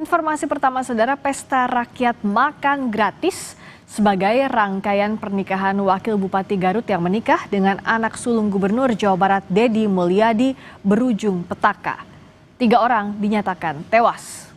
Informasi pertama saudara, pesta rakyat makan gratis sebagai rangkaian pernikahan Wakil Bupati Garut yang menikah dengan anak sulung Gubernur Jawa Barat Deddy Mulyadi berujung petaka. 3 orang dinyatakan tewas.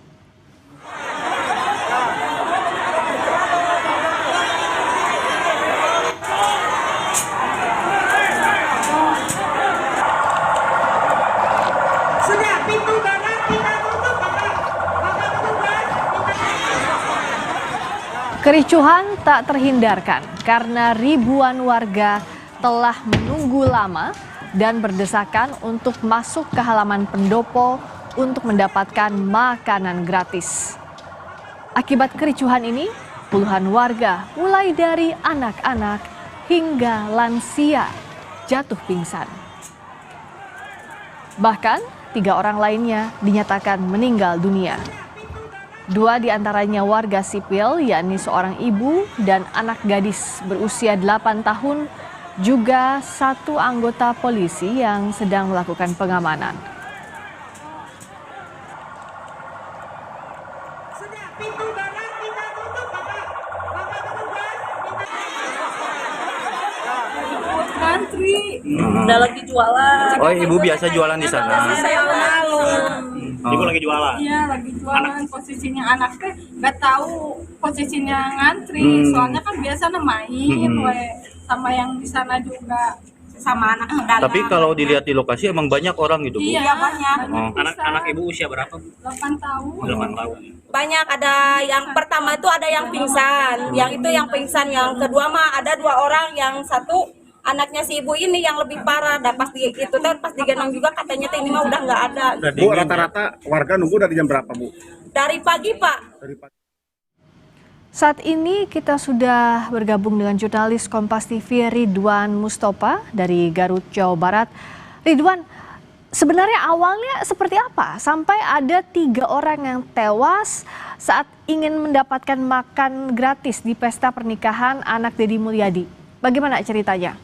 Kericuhan tak terhindarkan karena ribuan warga telah menunggu lama dan berdesakan untuk masuk ke halaman pendopo untuk mendapatkan makanan gratis. Akibat kericuhan ini, puluhan warga mulai dari anak-anak hingga lansia jatuh pingsan. Bahkan 3 orang lainnya dinyatakan meninggal dunia. 2 diantaranya warga sipil, yakni seorang ibu dan anak gadis berusia 8 tahun, juga 1 anggota polisi yang sedang melakukan pengamanan. Antri, udah lagi jualan. Oh, ibu biasa jualan di sana? Saya lalu. Ibu lagi jualan? Iya, lagi jualan. Posisinya anaknya nggak tahu posisinya ngantri. Soalnya kan biasa main, sama yang di sana juga sama anak dalam. Tapi kalau dilihat di lokasi emang banyak orang gitu, Bu? Iya, banyak. Anak ibu usia berapa? 8 tahun. 8 tahun. Banyak, ada yang pertama itu ada yang pingsan, yang pingsan, yang kedua mah ada 2 orang, yang satu anaknya si ibu ini yang lebih parah. Dan pas digendong juga katanya ini mah udah nggak ada. Bu, rata-rata warga nunggu dari jam berapa, Bu? Dari pagi, Pak. Saat ini kita sudah bergabung dengan jurnalis Kompas TV Ridwan Mustopa dari Garut, Jawa Barat. Ridwan, sebenarnya awalnya seperti apa sampai ada 3 orang yang tewas saat ingin mendapatkan makan gratis di pesta pernikahan anak Deddy Mulyadi? Bagaimana ceritanya?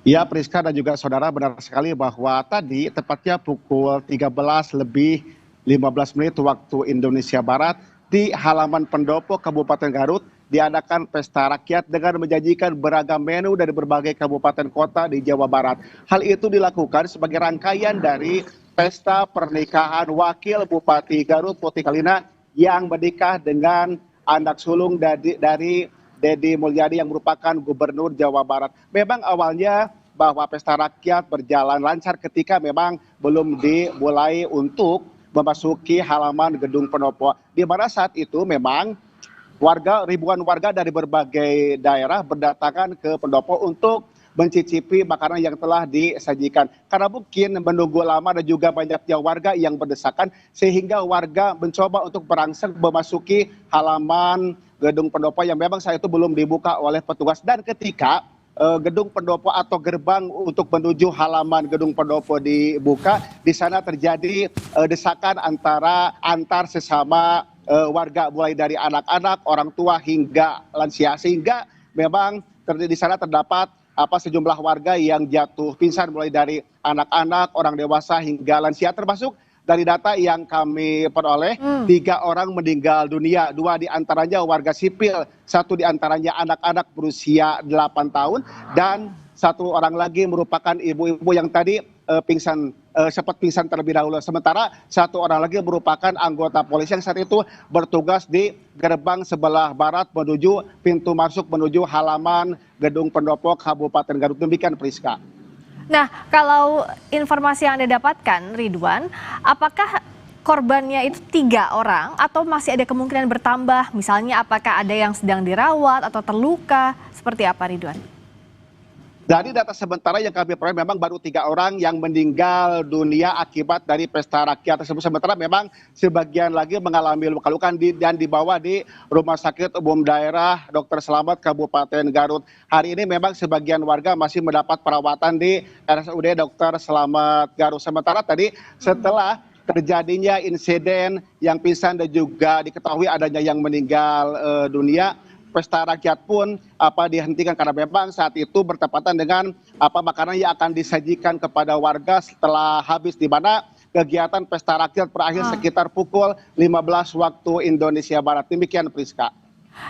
Ya, Priska dan juga saudara, benar sekali bahwa tadi tepatnya pukul 13:15 waktu Indonesia Barat di halaman pendopo Kabupaten Garut diadakan pesta rakyat dengan menjanjikan beragam menu dari berbagai kabupaten kota di Jawa Barat. Hal itu dilakukan sebagai rangkaian dari pesta pernikahan Wakil Bupati Garut Putih Kalina yang menikah dengan anak sulung dari Deddy Mulyadi yang merupakan Gubernur Jawa Barat. Memang awalnya bahwa pesta rakyat berjalan lancar ketika memang belum dimulai untuk memasuki halaman gedung pendopo. Di mana saat itu memang ribuan warga dari berbagai daerah berdatangan ke pendopo untuk mencicipi makanan yang telah disajikan. Karena mungkin menunggu lama dan juga banyaknya warga yang berdesakan sehingga warga mencoba untuk berangsek memasuki halaman gedung pendopo yang memang saat itu belum dibuka oleh petugas. Dan ketika gedung pendopo atau gerbang untuk menuju halaman gedung pendopo dibuka, di sana terjadi desakan antar sesama warga, mulai dari anak-anak, orang tua hingga lansia, sehingga memang di sana terdapat sejumlah warga yang jatuh pingsan, mulai dari anak-anak, orang dewasa hingga lansia. Termasuk dari data yang kami peroleh, 3 orang meninggal dunia, 2 diantaranya warga sipil, 1 diantaranya anak-anak berusia 8 tahun, dan 1 orang lagi merupakan ibu-ibu yang tadi sempat pingsan terlebih dahulu. Sementara 1 orang lagi merupakan anggota polisi yang saat itu bertugas di gerbang sebelah barat menuju pintu masuk menuju halaman gedung pendopo Kabupaten Garut. Demikian, Priska. Nah, kalau informasi yang Anda dapatkan, Ridwan, apakah korbannya itu 3 orang atau masih ada kemungkinan bertambah? Misalnya apakah ada yang sedang dirawat atau terluka? Seperti apa, Ridwan? Dari data sementara yang kami peroleh memang baru 3 orang yang meninggal dunia akibat dari pesta rakyat tersebut. Sementara memang sebagian lagi mengalami luka-luka dan dibawa di Rumah Sakit Umum Daerah Dr. Slamet Kabupaten Garut. Hari ini memang sebagian warga masih mendapat perawatan di RSUD Dr. Slamet Garut. Sementara tadi setelah terjadinya insiden yang pingsan dan juga diketahui adanya yang meninggal dunia, pesta rakyat pun dihentikan karena memang saat itu bertepatan dengan makanan yang akan disajikan kepada warga setelah habis, di mana kegiatan pesta rakyat berakhir sekitar pukul 15 waktu Indonesia Barat. Demikian Priska.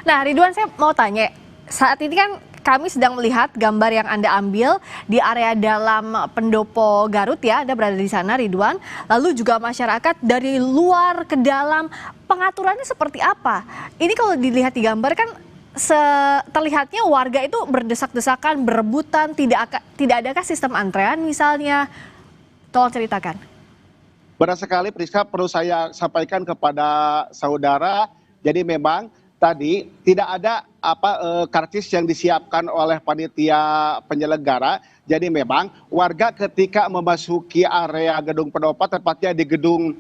Nah, Ridwan, saya mau tanya, saat ini kan kami sedang melihat gambar yang Anda ambil di area dalam pendopo Garut ya, Anda berada di sana Ridwan, lalu juga masyarakat dari luar ke dalam, pengaturannya seperti apa? Ini kalau dilihat di gambar kan terlihatnya warga itu berdesak-desakan, berebutan, tidak adakah sistem antrean misalnya? Tolong ceritakan. Benar sekali Priska, perlu saya sampaikan kepada saudara, jadi memang tadi tidak ada karcis yang disiapkan oleh panitia penyelenggara. Jadi memang warga ketika memasuki area gedung pendopo, tepatnya di gedung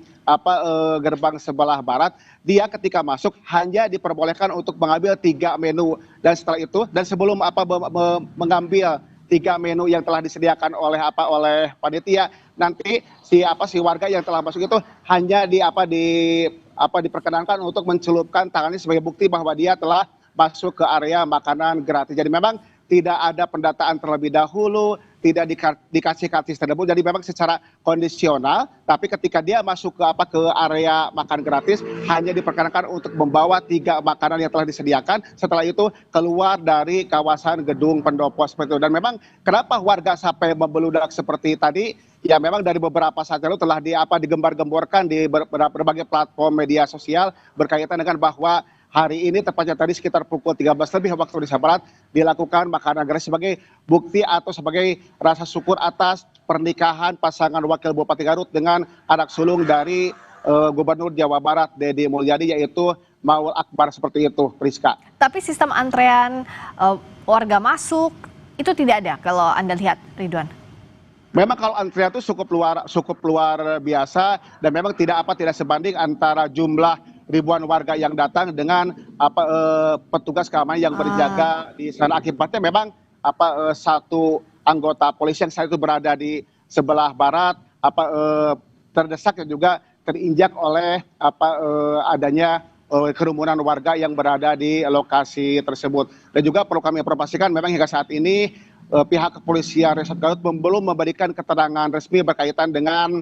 gerbang sebelah barat, dia ketika masuk hanya diperbolehkan untuk mengambil 3 menu, dan setelah itu dan sebelum mengambil 3 menu yang telah disediakan oleh panitia, nanti si warga yang telah masuk itu hanya diperkenankan untuk mencelupkan tangannya sebagai bukti bahwa dia telah masuk ke area makanan gratis. Jadi memang tidak ada pendataan terlebih dahulu, tidak dikasih karcis tersebut. Jadi memang secara kondisional, tapi ketika dia masuk ke area makan gratis hanya diperkenankan untuk membawa 3 makanan yang telah disediakan. Setelah itu keluar dari kawasan gedung pendopo seperti itu. Dan memang kenapa warga sampai membeludak seperti tadi? Ya memang dari beberapa saat lalu telah digembar-gemborkan di berbagai platform media sosial berkaitan dengan bahwa hari ini tepatnya tadi sekitar pukul 13 lebih waktu Indonesia Barat dilakukan makanan gratis sebagai bukti atau sebagai rasa syukur atas pernikahan pasangan Wakil Bupati Garut dengan anak sulung dari Gubernur Jawa Barat Deddy Mulyadi, yaitu Maul Akbar, seperti itu Priska. Tapi sistem antrean warga masuk itu tidak ada kalau Anda lihat Ridwan? Memang kalau antrian itu cukup luar biasa, dan memang tidak sebanding antara jumlah ribuan warga yang datang dengan petugas keamanan yang berjaga di sana. Akibatnya memang satu anggota polisi yang saat itu berada di sebelah barat terdesak dan juga terinjak oleh adanya kerumunan warga yang berada di lokasi tersebut. Dan juga perlu kami informasikan memang hingga saat ini pihak kepolisian Resort Garut belum memberikan keterangan resmi berkaitan dengan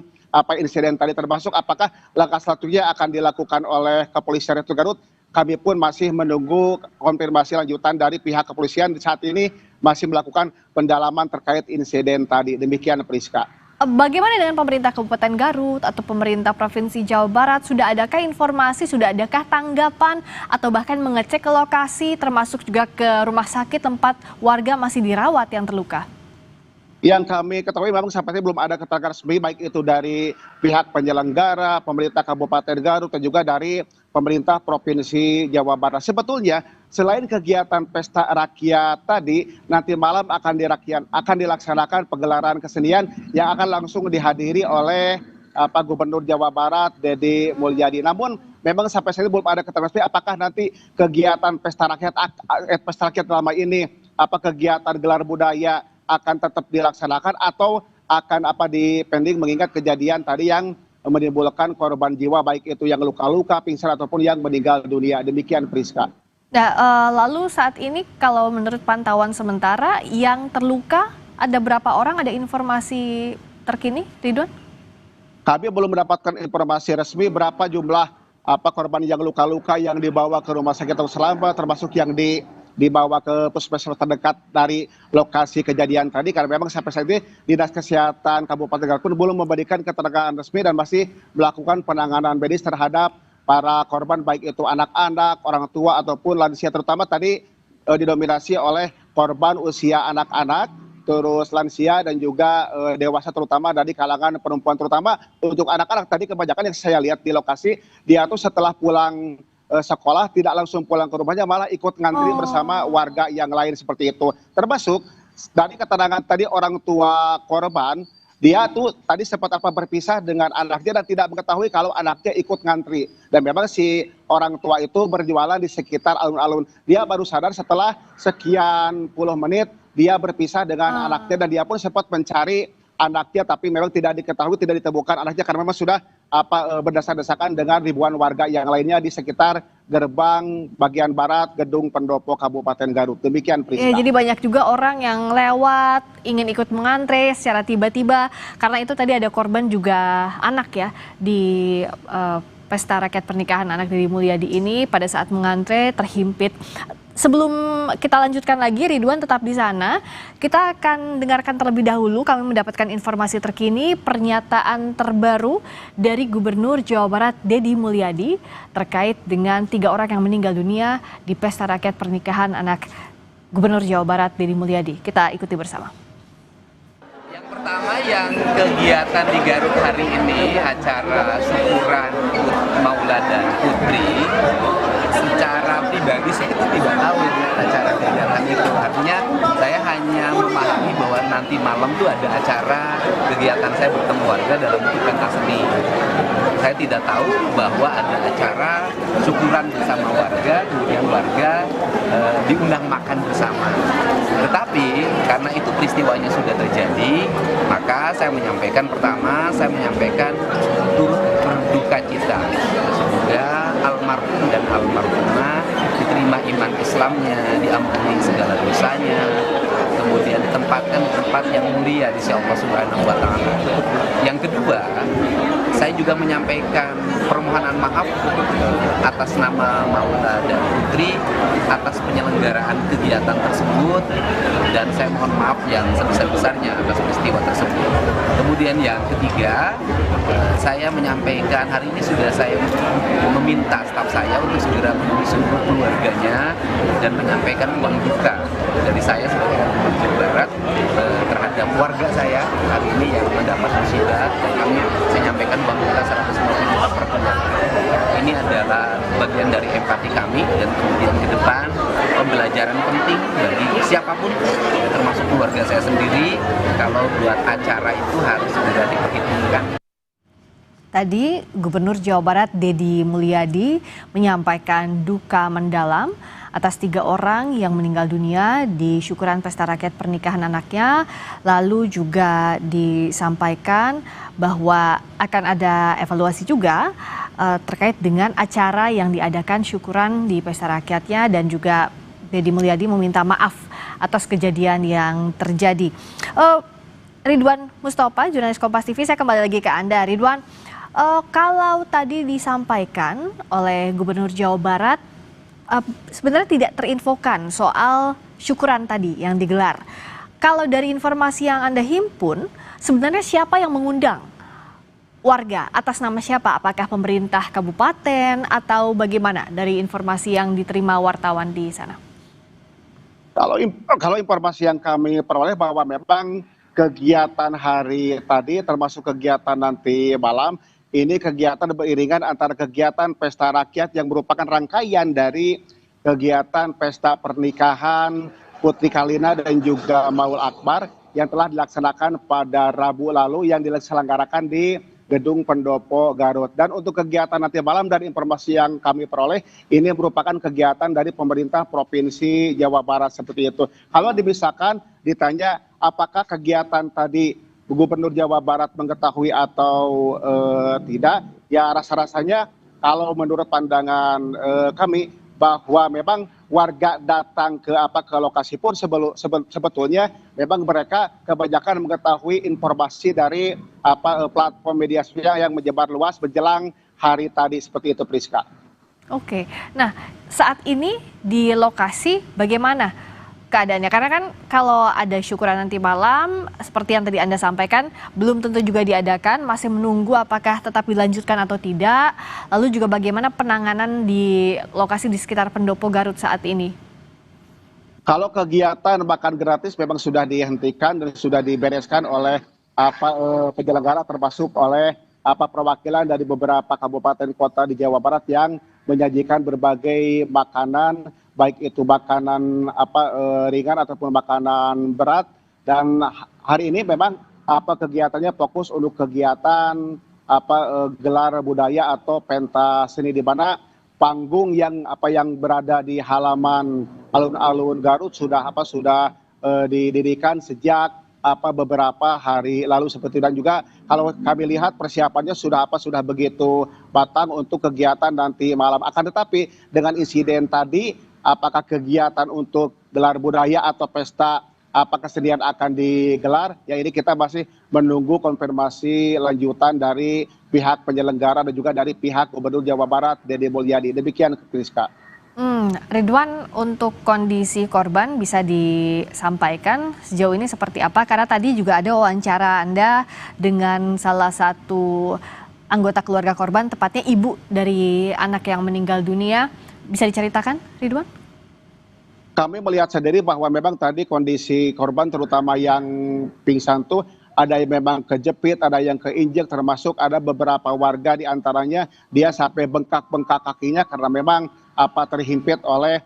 insiden tadi, termasuk apakah langkah selanjutnya akan dilakukan oleh kepolisian Resort Garut. Kami pun masih menunggu konfirmasi lanjutan dari pihak kepolisian, saat ini masih melakukan pendalaman terkait insiden tadi. Demikian Priska. Bagaimana dengan pemerintah Kabupaten Garut atau pemerintah Provinsi Jawa Barat? Sudah adakah informasi, sudah adakah tanggapan atau bahkan mengecek ke lokasi termasuk juga ke rumah sakit tempat warga masih dirawat yang terluka? Yang kami ketahui memang sampai belum ada keterangan resmi, baik itu dari pihak penyelenggara, pemerintah Kabupaten Garut, dan juga dari pemerintah Provinsi Jawa Barat. Sebetulnya selain kegiatan pesta rakyat tadi, nanti malam akan dilaksanakan pegelaran kesenian yang akan langsung dihadiri oleh Gubernur Jawa Barat Deddy Mulyadi. Namun memang sampai saat ini belum ada keterangan resmi apakah nanti kegiatan pesta rakyat dalam ini kegiatan gelar budaya akan tetap dilaksanakan atau akan dipending, mengingat kejadian tadi yang menimbulkan korban jiwa, baik itu yang luka-luka, pingsan ataupun yang meninggal dunia. Demikian Priska. Nah, lalu saat ini kalau menurut pantauan sementara yang terluka ada berapa orang? Ada informasi terkini, Ridwan? Kami belum mendapatkan informasi resmi berapa jumlah korban yang luka-luka yang dibawa ke rumah sakit atau selamat, termasuk yang dibawa ke puskesmas terdekat dari lokasi kejadian tadi, karena memang sampai saat ini Dinas Kesehatan Kabupaten Garut pun belum memberikan keterangan resmi dan masih melakukan penanganan medis terhadap para korban, baik itu anak-anak, orang tua ataupun lansia, terutama tadi didominasi oleh korban usia anak-anak, terus lansia dan juga dewasa, terutama dari kalangan perempuan. Terutama untuk anak-anak tadi kebanyakan yang saya lihat di lokasi, dia tuh setelah pulang sekolah tidak langsung pulang ke rumahnya, malah ikut ngantri bersama warga yang lain seperti itu. Termasuk dari keterangan tadi orang tua korban, dia tuh tadi sempat berpisah dengan anaknya dan tidak mengetahui kalau anaknya ikut ngantri. Dan memang si orang tua itu berjualan di sekitar alun-alun. Dia baru sadar setelah sekian puluh menit dia berpisah dengan anaknya, dan dia pun sempat mencari anaknya, tapi memang tidak diketahui, tidak ditemukan anaknya karena memang sudah berdesak-desakan dengan ribuan warga yang lainnya di sekitar gerbang bagian barat Gedung Pendopo Kabupaten Garut. Demikian Ya, Priska. jadi banyak juga orang yang lewat ingin ikut mengantre secara tiba-tiba karena itu tadi ada korban juga anak ya di pesta rakyat pernikahan anak Deddy Mulyadi ini pada saat mengantre terhimpit. Sebelum kita lanjutkan lagi, Ridwan tetap di sana. Kita akan dengarkan terlebih dahulu, kami mendapatkan informasi terkini, pernyataan terbaru dari Gubernur Jawa Barat Deddy Mulyadi terkait dengan 3 orang yang meninggal dunia di pesta rakyat pernikahan anak Gubernur Jawa Barat Deddy Mulyadi. Kita ikuti bersama. Yang pertama, yang kegiatan di Garut hari ini, acara syukuran Maulana Putri, secara pribadi saya itu tidak tahu acara kegiatan itu. Artinya saya hanya memahami bahwa nanti malam itu ada acara kegiatan saya bertemu warga dalam bentuk pentas seni. Saya tidak tahu bahwa ada acara syukuran bersama warga, kemudian warga diundang makan bersama. Tetapi karena itu peristiwanya sudah terjadi, maka saya menyampaikan pertama, saya menyampaikan turut berduka cita. Semoga almarhum dan almarhumah diterima iman Islamnya, diampuni segala dosanya, kemudian ditempatkan di tempat yang mulia di sisi Allah Subhanahu wa Ta'ala. Yang kedua, saya juga menyampaikan permohonan maaf atas nama Maula dan Putri atas penyelenggaraan kegiatan tersebut, dan saya mohon maaf yang sebesar-besarnya atas peristiwa tersebut. Kemudian yang ketiga, saya menyampaikan hari ini sudah saya meminta staf saya untuk segera menemui seluruh keluarganya dan menyampaikan uang duka dari saya sebagai Gubernur Jawa Barat terhadap warga saya hari ini yang mendapat musibah, dan kami menyampaikan uang duka 150 juta per keluarga. Ini adalah bagian dari empati kami, dan kemudian ke depan pembelajaran penting bagi siapapun, termasuk keluarga saya sendiri, kalau buat acara itu harus segera diperhitungkan. Tadi Gubernur Jawa Barat Deddy Mulyadi menyampaikan duka mendalam atas 3 orang yang meninggal dunia di syukuran pesta rakyat pernikahan anaknya. Lalu juga disampaikan bahwa akan ada evaluasi juga terkait dengan acara yang diadakan syukuran di pesta rakyatnya, dan juga Deddy Mulyadi meminta maaf atas kejadian yang terjadi. Ridwan Mustafa, jurnalis Kompas TV, saya kembali lagi ke Anda. Ridwan, kalau tadi disampaikan oleh Gubernur Jawa Barat, sebenarnya tidak terinfokan soal syukuran tadi yang digelar. Kalau dari informasi yang Anda himpun, sebenarnya siapa yang mengundang warga? Atas nama siapa? Apakah pemerintah kabupaten atau bagaimana dari informasi yang diterima wartawan di sana? Kalau informasi yang kami peroleh bahwa memang kegiatan hari tadi termasuk kegiatan nanti malam, ini kegiatan beriringan antara kegiatan pesta rakyat yang merupakan rangkaian dari kegiatan pesta pernikahan Putri Kalina dan juga Maul Akbar yang telah dilaksanakan pada Rabu lalu yang diselenggarakan di Gedung Pendopo Garut. Dan untuk kegiatan nanti malam, dari informasi yang kami peroleh, ini merupakan kegiatan dari pemerintah Provinsi Jawa Barat seperti itu. Kalau misalkan ditanya apakah kegiatan tadi Gubernur Jawa Barat mengetahui atau tidak, ya rasa-rasanya kalau menurut pandangan kami bahwa memang warga datang ke lokasi pun sebetulnya memang mereka kebanyakan mengetahui informasi dari platform media sosial yang menyebar luas menjelang hari tadi seperti itu, Priska. Oke, nah saat ini di lokasi bagaimana keadaannya? Karena kan kalau ada syukuran nanti malam, seperti yang tadi Anda sampaikan, belum tentu juga diadakan, masih menunggu apakah tetap dilanjutkan atau tidak. Lalu juga bagaimana penanganan di lokasi di sekitar Pendopo Garut saat ini? Kalau kegiatan makan gratis memang sudah dihentikan dan sudah dibereskan oleh penyelenggara, termasuk oleh perwakilan dari beberapa kabupaten kota di Jawa Barat yang menyajikan berbagai makanan, baik itu makanan ringan ataupun makanan berat. Dan hari ini memang kegiatannya fokus untuk kegiatan gelar budaya atau pentas seni, di mana panggung yang berada di halaman alun-alun Garut sudah didirikan sejak beberapa hari lalu seperti, dan juga kalau kami lihat persiapannya sudah begitu matang untuk kegiatan nanti malam. Akan tetapi dengan insiden tadi, apakah kegiatan untuk gelar budaya atau pesta kesenian akan digelar, ya ini kita masih menunggu konfirmasi lanjutan dari pihak penyelenggara dan juga dari pihak Gubernur Jawa Barat Dede Mulyadi. Demikian, Priska. Ridwan, untuk kondisi korban bisa disampaikan sejauh ini seperti apa? Karena tadi juga ada wawancara Anda dengan salah satu anggota keluarga korban, tepatnya ibu dari anak yang meninggal dunia. Bisa diceritakan, Ridwan? Kami melihat sendiri bahwa memang tadi kondisi korban, terutama yang pingsan tuh, ada yang memang kejepit, ada yang keinjek, termasuk ada beberapa warga diantaranya dia sampai bengkak-bengkak kakinya karena memang terhimpit oleh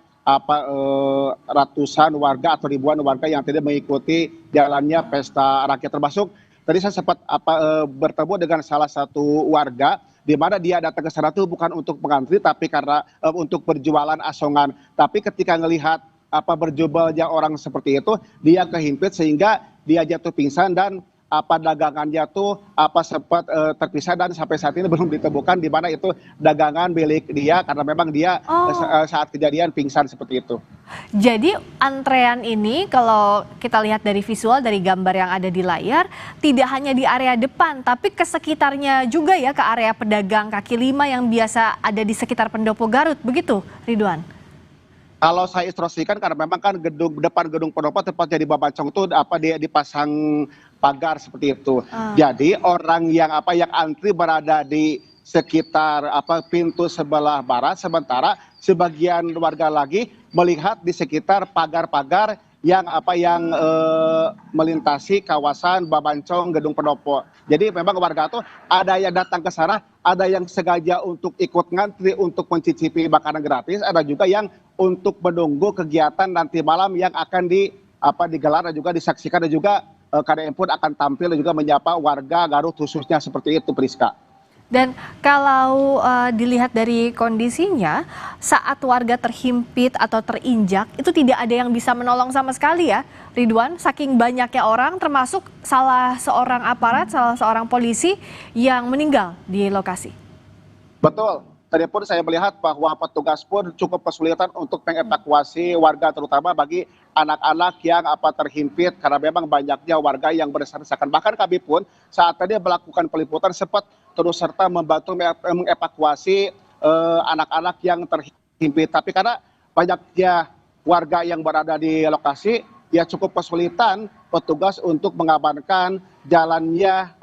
ratusan warga atau ribuan warga yang tidak mengikuti jalannya pesta rakyat. Termasuk tadi saya sempat bertemu dengan salah satu warga di mana dia datang ke sana tuh bukan untuk mengantri tapi karena untuk berjualan asongan. Tapi ketika melihat berjubelnya orang seperti itu, dia kehimpit sehingga dia jatuh pingsan dan dagangannya tuh sempat terpisah dan sampai saat ini belum ditemukan di mana itu dagangan milik dia karena memang dia saat kejadian pingsan seperti itu. Jadi antrean ini kalau kita lihat dari visual, dari gambar yang ada di layar, tidak hanya di area depan tapi ke sekitarnya juga ya, ke area pedagang kaki lima yang biasa ada di sekitar Pendopo Garut, begitu Ridwan? Kalau saya instruksikan karena memang kan depan gedung Pendopo tepatnya di Babancong itu dia dipasang pagar seperti itu. Jadi orang yang antri berada di sekitar pintu sebelah barat, sementara sebagian warga lagi melihat di sekitar pagar-pagar yang melintasi kawasan Babancong gedung Pendopo. Jadi memang warga tuh ada yang datang ke sana, ada yang sengaja untuk ikut ngantri untuk mencicipi makanan gratis, ada juga yang untuk menunggu kegiatan nanti malam yang akan digelar dan juga disaksikan, dan juga KDM pun akan tampil dan juga menyapa warga Garut khususnya seperti itu, Priska. Dan kalau dilihat dari kondisinya, saat warga terhimpit atau terinjak, itu tidak ada yang bisa menolong sama sekali ya, Ridwan, saking banyaknya orang, termasuk salah seorang aparat, salah seorang polisi yang meninggal di lokasi. Betul. Tadi pun saya melihat bahwa petugas pun cukup kesulitan untuk mengevakuasi warga, terutama bagi anak-anak yang terhimpit karena memang banyaknya warga yang berdesak-desakan. Bahkan kami pun saat tadi melakukan peliputan sempat terus serta membantu mengevakuasi anak-anak yang terhimpit. Tapi karena banyaknya warga yang berada di lokasi, ya cukup kesulitan petugas untuk mengamankan jalannya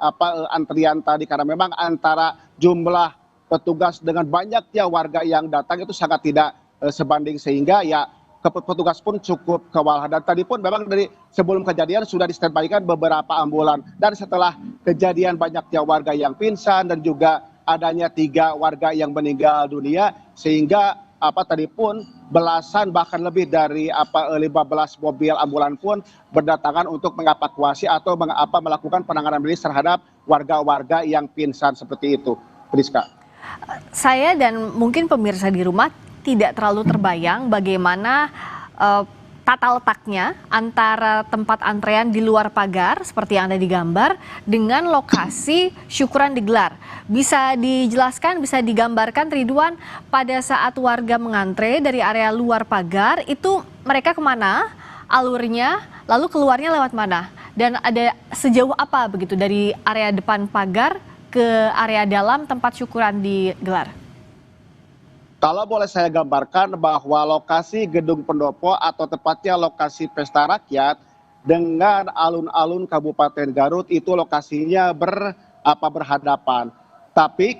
antrian tadi karena memang antara jumlah petugas dengan banyaknya warga yang datang itu sangat tidak sebanding, sehingga ya petugas pun cukup kewalahan. Dan tadi pun memang dari sebelum kejadian sudah di-standby-kan beberapa ambulan, dan setelah kejadian banyaknya warga yang pingsan dan juga adanya 3 warga yang meninggal dunia, sehingga tadi pun belasan bahkan lebih dari 15 mobil ambulan pun berdatangan untuk mengevakuasi atau melakukan penanganan medis terhadap warga-warga yang pingsan seperti itu, Priska. Saya dan mungkin pemirsa di rumah tidak terlalu terbayang bagaimana tata letaknya antara tempat antrean di luar pagar seperti yang ada di gambar dengan lokasi syukuran digelar. Bisa dijelaskan, bisa digambarkan Ridwan, pada saat warga mengantre dari area luar pagar itu mereka kemana, alurnya, lalu keluarnya lewat mana? Dan ada sejauh apa begitu dari area depan pagar ke area dalam tempat syukuran digelar? Kalau boleh saya gambarkan bahwa lokasi gedung Pendopo atau tepatnya lokasi pesta rakyat dengan alun-alun Kabupaten Garut itu lokasinya berhadapan. Tapi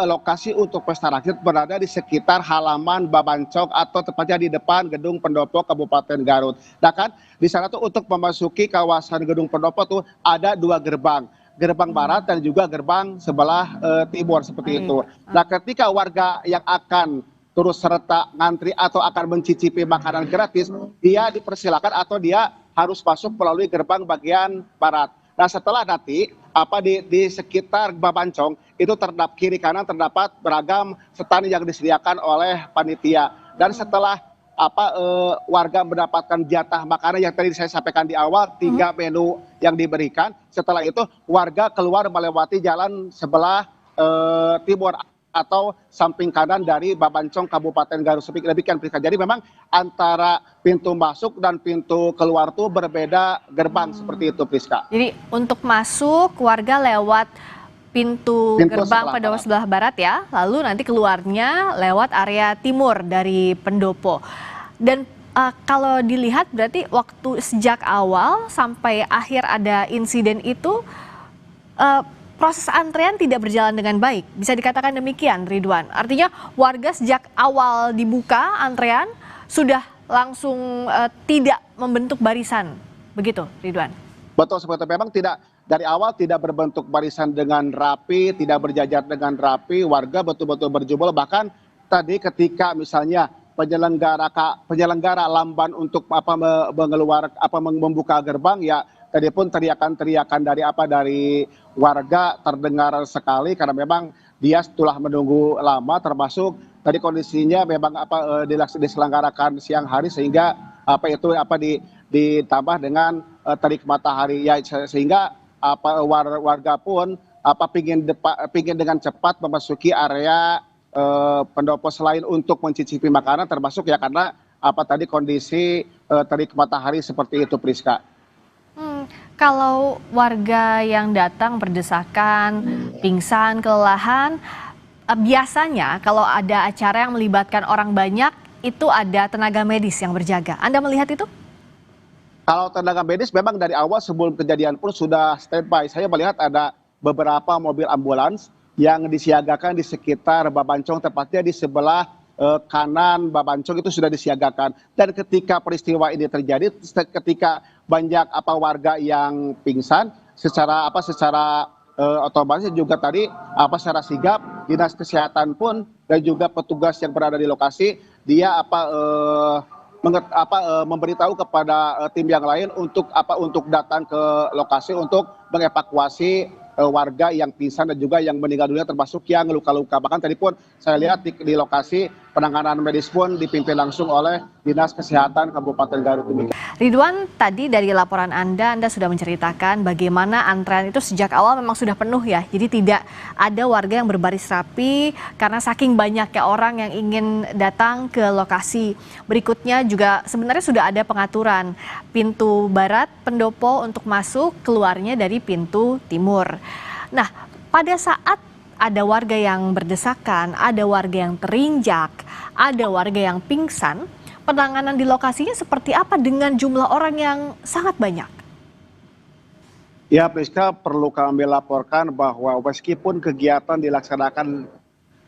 lokasi untuk pesta rakyat berada di sekitar halaman Babancong atau tepatnya di depan gedung Pendopo Kabupaten Garut. Nah kan di sana tuh untuk memasuki kawasan gedung Pendopo tuh ada 2 gerbang. Gerbang barat dan juga gerbang sebelah timur seperti itu. Nah ketika warga yang akan terus serta ngantri atau akan mencicipi makanan gratis, dia dipersilakan atau dia harus masuk melalui gerbang bagian barat. Nah setelah nanti di sekitar Babancong itu kiri kanan terdapat beragam stand yang disediakan oleh panitia. Dan setelah warga mendapatkan jatah makanan yang tadi saya sampaikan di awal, 3 menu yang diberikan. Setelah itu warga keluar melewati jalan sebelah timur atau samping kanan dari Babancong Kabupaten Garut. Demikian Priska. Jadi memang antara pintu masuk dan pintu keluar tuh berbeda gerbang seperti itu Priska. Jadi untuk masuk warga lewat pintu gerbang Pendopo sebelah barat ya, lalu nanti keluarnya lewat area timur dari Pendopo. Dan kalau dilihat berarti waktu sejak awal sampai akhir ada insiden itu proses antrean tidak berjalan dengan baik. Bisa dikatakan demikian, Ridwan. Artinya warga sejak awal dibuka antrean sudah langsung tidak membentuk barisan. Begitu, Ridwan? Betul, seperti memang dari awal tidak berbentuk barisan dengan rapi, tidak berjajar dengan rapi, warga betul-betul berjubel. Bahkan tadi ketika misalnya penyelenggara lamban untuk membuka gerbang, ya tadi pun teriakan dari warga terdengar sekali karena memang dia setelah menunggu lama, termasuk tadi kondisinya memang diselenggarakan siang hari sehingga ditambah dengan terik matahari ya, sehingga warga pun pingin dengan cepat memasuki area pendopo selain untuk mencicipi makanan, termasuk ya karena kondisi terik matahari seperti itu Priska. Kalau warga yang datang berdesakan, pingsan, kelelahan, biasanya kalau ada acara yang melibatkan orang banyak, itu ada tenaga medis yang berjaga. Anda melihat itu? Kalau tenaga medis memang dari awal sebelum kejadian pun sudah standby. Saya melihat ada beberapa mobil ambulans yang disiagakan di sekitar Babancong, tepatnya di sebelah kanan Babancong itu sudah disiagakan. Dan ketika peristiwa ini terjadi, ketika banyak warga yang pingsan, secara otomatis juga tadi secara sigap dinas kesehatan pun dan juga petugas yang berada di lokasi dia memberitahu kepada tim yang lain untuk datang ke lokasi untuk mengevakuasi warga yang pingsan dan juga yang meninggal dunia, termasuk yang luka-luka. Bahkan tadi pun saya lihat di lokasi penanganan medis pun dipimpin langsung oleh Dinas Kesehatan Kabupaten Garut. Ridwan, tadi dari laporan Anda sudah menceritakan bagaimana antrean itu sejak awal memang sudah penuh ya. Jadi tidak ada warga yang berbaris rapi karena saking banyaknya orang yang ingin datang ke lokasi. Berikutnya juga sebenarnya sudah ada pengaturan pintu barat Pendopo untuk masuk, keluarnya dari pintu timur. Nah, pada saat ada warga yang berdesakan, ada warga yang terinjak, ada warga yang pingsan, penanganan di lokasinya seperti apa dengan jumlah orang yang sangat banyak? Ya, Priska, perlu kami laporkan bahwa meskipun kegiatan dilaksanakan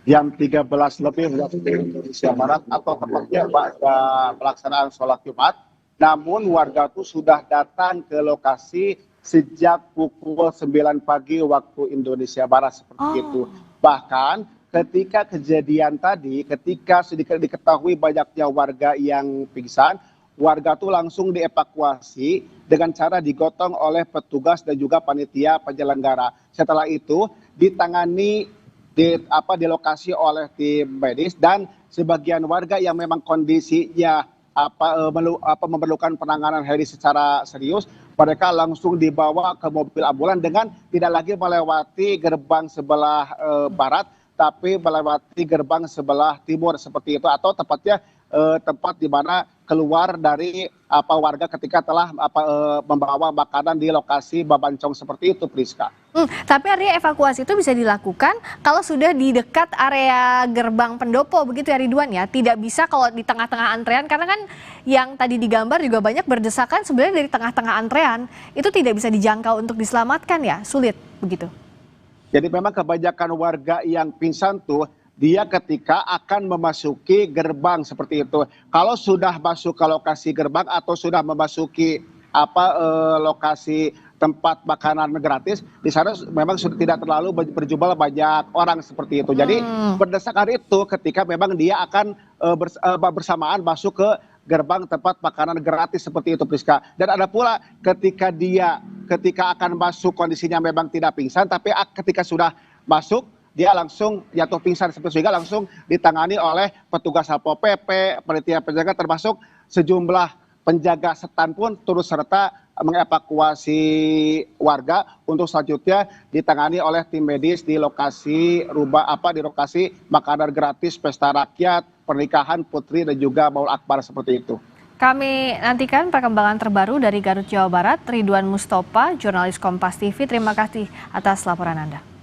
jam 13 lebih waktu Indonesia Barat atau tepatnya pada pelaksanaan sholat Jumat, namun warga itu sudah datang ke lokasi sejak pukul 9 pagi waktu Indonesia Barat seperti itu. Bahkan ketika kejadian tadi, ketika diketahui banyaknya warga yang pingsan, warga itu langsung dievakuasi dengan cara digotong oleh petugas dan juga panitia penyelenggara. Setelah itu ditangani di lokasi oleh tim medis, dan sebagian warga yang memang kondisinya memerlukan penanganan medis secara serius, mereka langsung dibawa ke mobil ambulan dengan tidak lagi melewati gerbang sebelah barat, tapi melewati gerbang sebelah timur seperti itu, atau tepatnya tempat di mana keluar dari warga ketika telah membawa makanan di lokasi Babancong seperti itu, Priska. Tapi artinya evakuasi itu bisa dilakukan kalau sudah di dekat area gerbang Pendopo begitu ya Ridwan ya? Tidak bisa kalau di tengah-tengah antrean, karena kan yang tadi digambar juga banyak berdesakan sebenarnya dari tengah-tengah antrean, itu tidak bisa dijangkau untuk diselamatkan ya? Sulit begitu? Jadi memang kebanyakan warga yang pingsan tuh dia ketika akan memasuki gerbang seperti itu. Kalau sudah masuk ke lokasi gerbang atau sudah memasuki lokasi tempat makanan gratis, di sana memang sudah tidak terlalu berjumlah banyak orang seperti itu. Jadi berdasarkan itu ketika memang dia akan bersamaan masuk ke gerbang tempat makanan gratis seperti itu, Priska. Dan ada pula ketika akan masuk kondisinya memang tidak pingsan, tapi ketika sudah masuk dia langsung jatuh pingsan sehingga langsung ditangani oleh petugas Satpol PP, panitia penjaga termasuk sejumlah penjaga setan pun turut serta mengevakuasi warga untuk selanjutnya ditangani oleh tim medis di lokasi di lokasi makanan gratis pesta rakyat, pernikahan putri dan juga Maul Akbar seperti itu. Kami nantikan perkembangan terbaru dari Garut, Jawa Barat. Ridwan Mustopa, jurnalis Kompas TV, terima kasih atas laporan Anda.